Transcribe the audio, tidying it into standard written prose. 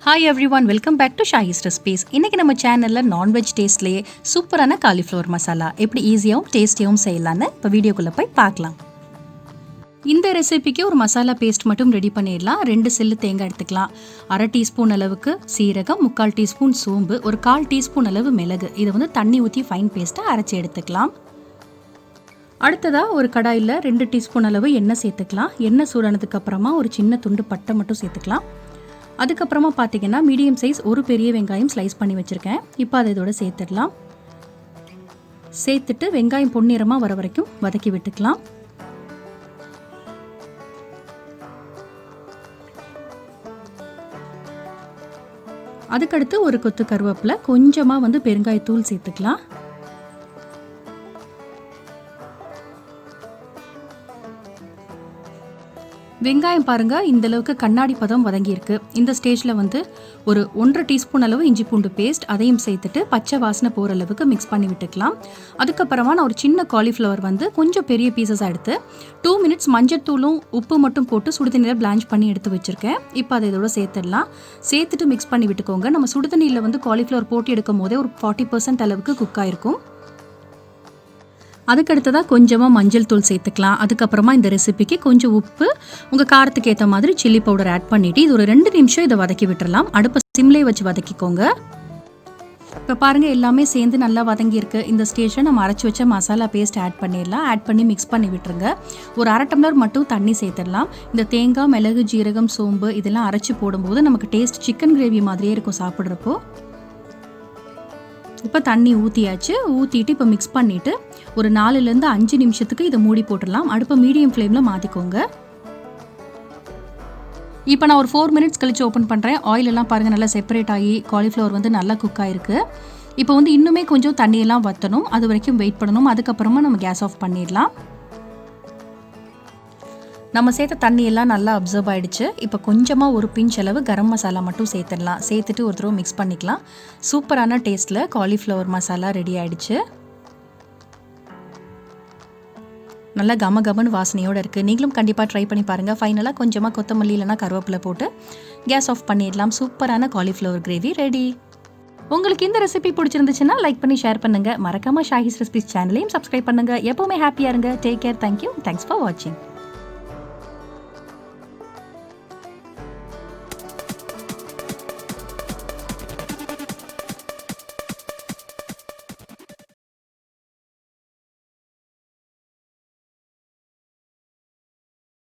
Hi everyone, welcome back to Shahi's Recipes. இன்னைக்கு நம்ம சேனல்ல நான்வெஜ் டேஸ்ட்லயே சூப்பரான காலிஃப்ளவர் மசாலா எப்படி ஈஸியாகவும் டேஸ்டியாகவும் செய்யலான்னு இப்போ வீடியோக்குள்ளே போய் பார்க்கலாம். இந்த ரெசிபிக்கு ஒரு மசாலா பேஸ்ட் மட்டும் ரெடி பண்ணிடலாம். 2 சில்லு தேங்காய் எடுத்துக்கலாம். 1/2 டீஸ்பூன் அளவுக்கு சீரகம், 3/4 டீஸ்பூன் சோம்பு, ஒரு 1/4 டீஸ்பூன் அளவு மிளகு. இதை வந்து தண்ணி ஊற்றி ஃபைன் பேஸ்ட்டாக அரைச்சி எடுத்துக்கலாம். அடுத்ததாக ஒரு கடாயில் 2 டீஸ்பூன் அளவு எண்ணெய் சேர்த்துக்கலாம். எண்ணெய் சூடானதுக்கு அப்புறமா ஒரு சின்ன துண்டு பட்டை மட்டும் சேர்த்துக்கலாம். அதுக்கப்புறமா பார்த்தீங்கன்னா மீடியம் சைஸ் ஒரு பெரிய வெங்காயம் ஸ்லைஸ் பண்ணி வச்சுருக்கேன். இப்போ அதை இதோட சேர்த்துடலாம். சேர்த்துட்டு வெங்காயம் பொன்னிறமாக வர வரைக்கும் வதக்கி விட்டுக்கலாம். அதுக்கடுத்து ஒரு கொத்து கருவேப்பிலை, கொஞ்சமாக வந்து பெருங்காயத்தூள் சேர்த்துக்கலாம். வெங்காயம் பாருங்கள் இந்த அளவுக்கு கண்ணாடி பதம் வதங்கியிருக்கு. இந்த ஸ்டேஜில் வந்து ஒரு 1/2 டீஸ்பூன் அளவு இஞ்சி பூண்டு பேஸ்ட் அதையும் சேர்த்துட்டு பச்சை வாசனை போகிற அளவுக்கு மிக்ஸ் பண்ணி விட்டுக்கலாம். அதுக்கப்புறமா நான் ஒரு சின்ன காலிஃப்ளவர் வந்து கொஞ்சம் பெரிய பீசஸாக எடுத்து 2 மினிட்ஸ் மஞ்சத்தூளும் உப்பு மட்டும் போட்டு சுடுதண்ணியில் பிளான்ச் பண்ணி எடுத்து வச்சுருக்கேன். இப்போ அதை இதோட சேர்த்துடலாம். சேர்த்துட்டு மிக்ஸ் பண்ணி விட்டுக்கோங்க. நம்ம சுடுதண்ணியில் வந்து காலிஃப்ளவர் போட்டு எடுக்கும் போதே ஒரு 40% அளவுக்கு குக் ஆகிருக்கும். அதுக்கடுத்ததாக கொஞ்சமாக மஞ்சள் தூள் சேர்த்துக்கலாம். அதுக்கப்புறமா இந்த ரெசிபிக்கு கொஞ்சம் உப்பு, உங்கள் காரத்துக்கு ஏற்ற மாதிரி சில்லி பவுடர் ஆட் பண்ணிவிட்டு இது ஒரு 2 நிமிஷம் இதை வதக்கி விட்டுடலாம். அடுப்பை சிம்லே வச்சு வதக்கிக்கோங்க. இப்போ பாருங்கள் எல்லாமே சேர்ந்து நல்லா வதங்கியிருக்கு. இந்த ஸ்டேஜில் நம்ம அரைச்சி வச்ச மசாலா பேஸ்ட் ஆட் பண்ணிடலாம். ஆட் பண்ணி மிக்ஸ் பண்ணி விட்டுருங்க. ஒரு 1/2 டம்ளர் மட்டும் தண்ணி சேர்த்துடலாம். இந்த தேங்காய், மிளகு, ஜீரகம், சோம்பு இதெல்லாம் அரைச்சி போடும்போது நமக்கு டேஸ்ட் சிக்கன் கிரேவி மாதிரியே இருக்கும் சாப்பிட்றப்போ. இப்போ தண்ணி ஊற்றியாச்சு. ஊற்றிட்டு இப்போ மிக்ஸ் பண்ணிவிட்டு ஒரு 4லேருந்து 5 நிமிஷத்துக்கு இதை மூடி போட்டுடலாம். அடுப்பை மீடியம் ஃப்ளேமில் மாற்றிக்கோங்க. இப்போ நான் ஒரு 4 மினிட்ஸ் கழிச்சு ஓப்பன் பண்ணுறேன். ஆயிலெல்லாம் பாருங்கள் நல்லா செப்பரேட் ஆகி காலிஃப்ளவர் வந்து நல்லா குக் ஆகிருக்கு. இப்போ வந்து இன்னுமே கொஞ்சம் தண்ணியெல்லாம் வற்றணும். அது வரைக்கும் வெயிட் பண்ணணும். அதுக்கப்புறமா நம்ம கேஸ் ஆஃப் பண்ணிடலாம். நம்ம சேர்த்த தண்ணியெல்லாம் நல்லா அப்சர்வ் ஆகிடுச்சு. இப்போ கொஞ்சமாக ஒரு பிஞ்ச் அளவு கரம் மசாலா மட்டும் சேர்த்துடலாம். சேர்த்துட்டு ஒரு தடவை மிக்ஸ் பண்ணிக்கலாம். சூப்பரான டேஸ்ட்டில் காலிஃப்ளவர் மசாலா ரெடி ஆகிடுச்சு. நல்லா கமன்னு வாசனையோடு இருக்குது. நீங்களும் கண்டிப்பாக ட்ரை பண்ணி பாருங்கள். ஃபைனலாக கொஞ்சமாக கொத்தமல்லி இல்லைனா கருவேப்பிலை போட்டு கேஸ் ஆஃப் பண்ணிடலாம். சூப்பரான காலிஃப்ளவர் கிரேவி ரெடி. உங்களுக்கு இந்த ரெசிபி பிடிச்சிருந்துச்சுன்னா லைக் பண்ணி ஷேர் பண்ணுங்கள். மறக்காமல் ஷாஹிஸ் ரெசிபிஸ் சேனலையும் சப்ஸ்கிரைப் பண்ணுங்கள். எப்போவுமே ஹாப்பியாக இருங்க. Take care. Thank you. Thanks for வாட்சிங்.